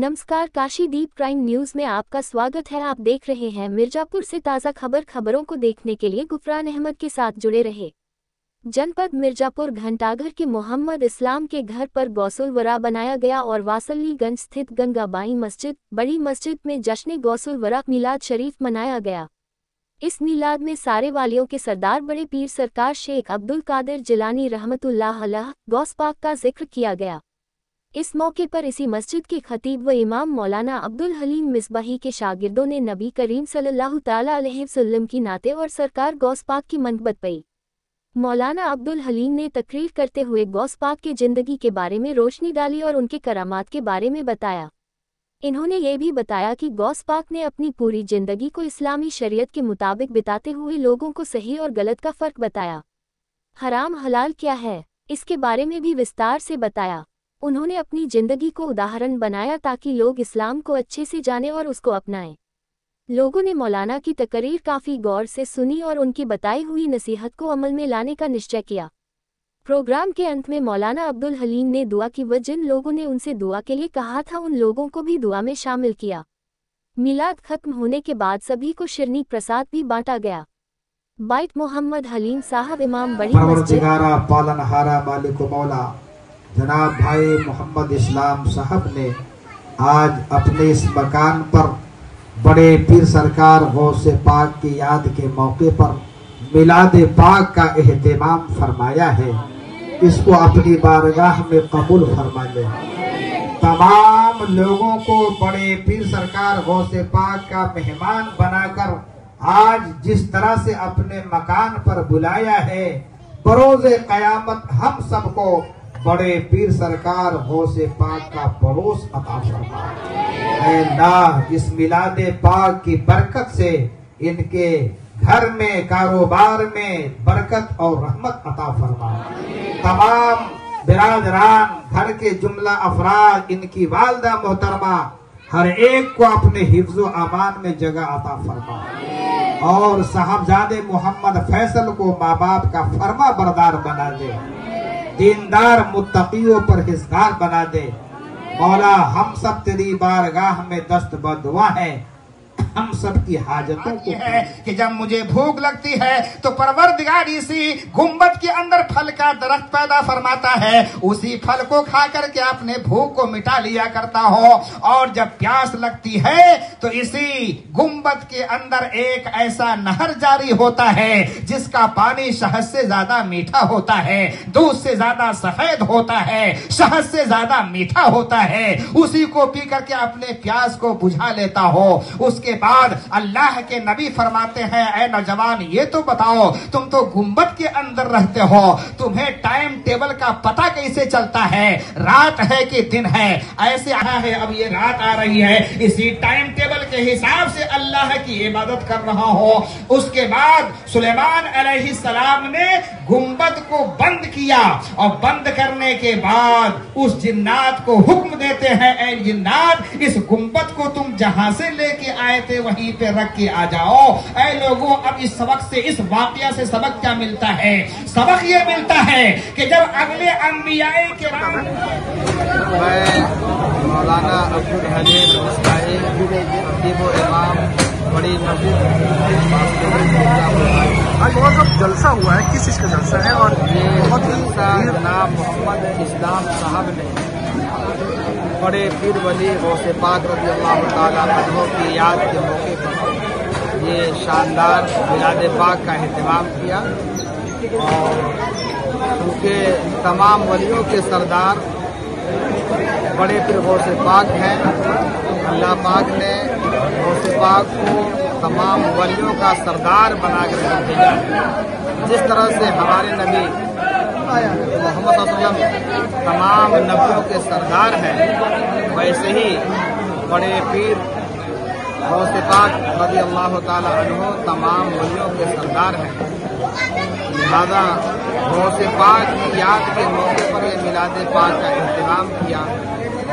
नमस्कार, काशीदीप prime news में आपका स्वागत है। आप देख रहे हैं मिर्जापुर से ताज़ा खबरों को देखने के लिए गुफरान अहमद के साथ जुड़े रहे। जनपद मिर्जापुर घंटाघर के मोहम्मद इस्लाम के घर पर गौसुल वरा बनाया गया और वासलीगंज स्थित गंगाबाई मस्जिद बड़ी मस्जिद में जश्न गौसुल वरा मिलाद शरीफ मनाया गया। इस मिलाद में सारे वालियों के सरदार बड़े पीर सरकार शेख अब्दुल कादिर जिलानी रहमतुल्लाह अलैह गौस पाक का जिक्र किया गया। इस मौके पर इसी मस्जिद के खतीब व इमाम मौलाना अब्दुल हलीम मिसबाही के शागिर्दों ने नबी करीम सल्लल्लाहु तआला अलैहि वसल्लम की नाते और सरकार गौस पाक की मनक़बत पई। मौलाना अब्दुल हलीम ने तकरीर करते हुए गौस पाक के ज़िंदगी के बारे में रोशनी डाली और उनके करामात के बारे में बताया। इन्होंने ये भी बताया कि गौस पाक ने अपनी पूरी ज़िंदगी को इस्लामी शरीयत के मुताबिक बिताते हुए लोगों को सही और गलत का फ़र्क बताया। हराम हलाल क्या है, इसके बारे में भी विस्तार से बताया। उन्होंने अपनी ज़िंदगी को उदाहरण बनाया ताकि लोग इस्लाम को अच्छे से जानें और उसको अपनाएं। लोगों ने मौलाना की तकरीर काफ़ी गौर से सुनी और उनकी बताई हुई नसीहत को अमल में लाने का निश्चय किया। प्रोग्राम के अंत में मौलाना अब्दुल हलीम ने दुआ की व जिन लोगों ने उनसे दुआ के लिए कहा था उन लोगों को भी दुआ में शामिल किया। मिलाद खत्म होने के बाद सभी को शिरनी प्रसाद भी बांटा गया। बाइट मोहम्मद हलीम साहब इमाम बड़ी मस्जिद पालनहारा मालिक मौला जनाब भाई मोहम्मद इस्लाम साहब ने आज अपने इस मकान पर बड़े पीर सरकार गौसे पाक की याद के मौके पर मिलाद पाक का एहतमाम फरमाया है। इसको अपनी बारगाह में कबूल फरमा ले। तमाम लोगों को बड़े पीर सरकार गौसे पाक का मेहमान बनाकर आज जिस तरह से अपने मकान पर बुलाया है, बरोज़े क़यामत हम सबको बड़े पीर सरकार गौसे पाक का पड़ोस अता फरमा। अल्लाह इस मिलादे पाक की बरकत से इनके घर में कारोबार में बरकत और रहमत अता फरमा। तमाम बिरादरान घर के जुमला अफराद इनकी वालदा मोहतरमा हर एक को अपने हिफ्ज़ो अमान में जगह अता फरमा और साहबजादे मोहम्मद फैसल को माँ बाप का फरमा बरदार बना दे, दीनदार मुत्तकियों परहेज़गार बना दे। मौला हम सब तेरी बारगाह में दस्त बदुआ है, हम सब की हाजतों को है कि जब मुझे भूख लगती है तो परवरदिगार इसी गुंबद के अंदर फल का दरख्त पैदा फरमाता है, उसी फल को खा करके अपने भूख को मिटा लिया करता हो। और जब प्यास लगती है तो इसी गुंबद के अंदर एक ऐसा नहर जारी होता है जिसका पानी शहद से ज्यादा मीठा होता है, दूध से ज्यादा सफेद होता है, शहद से ज्यादा मीठा होता है। उसी को पी करके अपने प्यास को बुझा लेता हो। उसके बाद अल्लाह के नबी फरमाते हैं, ऐ नौजवान ये तो बताओ, तुम तो गुंबद के अंदर रहते हो, तुम्हें टाइम टेबल का पता कैसे चलता है, रात है कि दिन है? ऐसे आया है अब ये रात आ रही है, इसी टाइम टेबल के हिसाब से अल्लाह की इबादत कर रहा हो। उसके बाद सुलेमान अलैहिस्सलाम ने गुंबद को बंद किया और बंद करने के बाद उस जिन्नात को हुक्म देते हैं, ऐ जिन्नात इस गुंबद को तुम जहां से लेके आए थे वहीं पे रख के आ जाओ। ऐ लोगों, अब इस सबक से, इस वाकया से सबक क्या मिलता है? सबक ये मिलता है कि जब अगले अंबियाए के मौलाना अब्दुल हलीम इमाम बड़ी मस्जिद आज बहुत जलसा हुआ है, किस चीज का जलसा है? और बहुत जनाब मोहम्मद इस्लाम साहब ने बड़े पीर वली गौसे पाक रज़ी अल्लाह तआला अन्हु की याद के मौके पर ये शानदार मिलाद पाक का एहतमाम किया। और उनके तमाम वलियों के सरदार बड़े पीर गौसे पाक हैं। अल्लाह पाक ने गौसे पाक को तमाम वलियों का सरदार बना कर भेजा। जिस तरह से हमारे नबी मोहम्मद सल्लल्लाहु अलैहि वसल्लम तमाम नबियों के सरदार हैं, वैसे ही बड़े पीर गौसे पाक रज़ी अल्लाह तआला अन्हु तमाम वलियों के सरदार हैं। लिहाजा गौसे पाक की याद के मौके पर यह मिलाद पाक का एहतमाम किया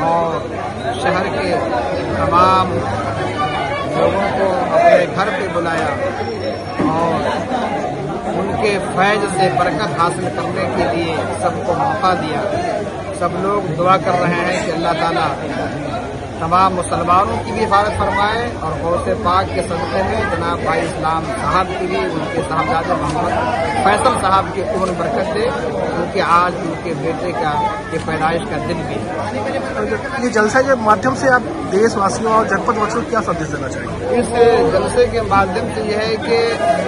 और शहर के तमाम लोगों को अपने घर पे बुलाया और उनके फैज से बरकत हासिल करने के लिए सबको मौका दिया। सब लोग दुआ कर रहे हैं कि अल्लाह ताला तमाम मुसलमानों की भी हिफाजत फरमाए और गौसे पाक के सदक़े में जनाब भाई इस्लाम साहब की भी, उनके साहबजादे मोहम्मद फैसल साहब की उम्र बरकत दे, क्योंकि आज उनके बेटे का ये पैदाइश का दिन भी है। ये जलसे के माध्यम से आप देशवासियों और जनपद वासियों को क्या संदेश देना चाहेंगे? इस जलसे के माध्यम से यह है कि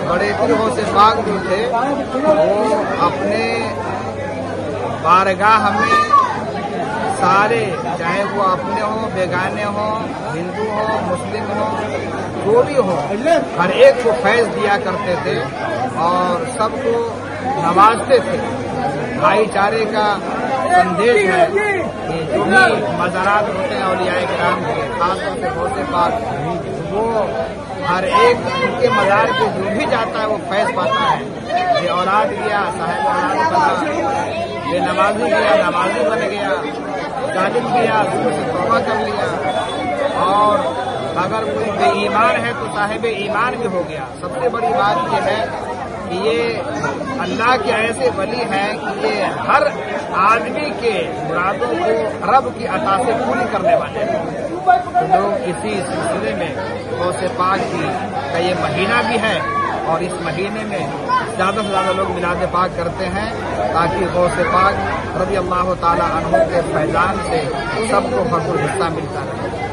बड़े पीर गौसे पाक जो थे वो अपने बारगाह में सारे, चाहे वो अपने हों, बेगाने हों, हिंदू हों, मुस्लिम हों, जो भी हो, हर एक को फैज़ दिया करते थे और सबको नवाजते थे। भाईचारे का संदेश है कि जो भी मज़ारात होते हैं औलियाए किराम के, खासतौर से गौसे पाक, वो हर एक उनके मज़ार पे जो भी जाता है वो फैज़ पाता है। ये औलाद गया, साहिब औलाद बना, ये नमाजी गया, नमाजी बन गया, जालिम किया, उससे तौबा कर लिया, और अगर कोई बेईमान है तो साहिब ईमान भी हो गया। सबसे बड़ी बात यह है कि ये अल्लाह के ऐसे वली हैं कि ये हर आदमी के मुरादों को रब की अता से पूरी करने वाले हैं। तो लोग इसी सिलसिले में गौसे पाक का ये महीना भी है और इस महीने में ज़्यादा से ज़्यादा लोग मिलाद पाक करते हैं ताकि गौसे पाक रज़ी अल्लाह ताला अन्हु के फैज़ान से सबको भरपूर हिस्सा मिलता रहे।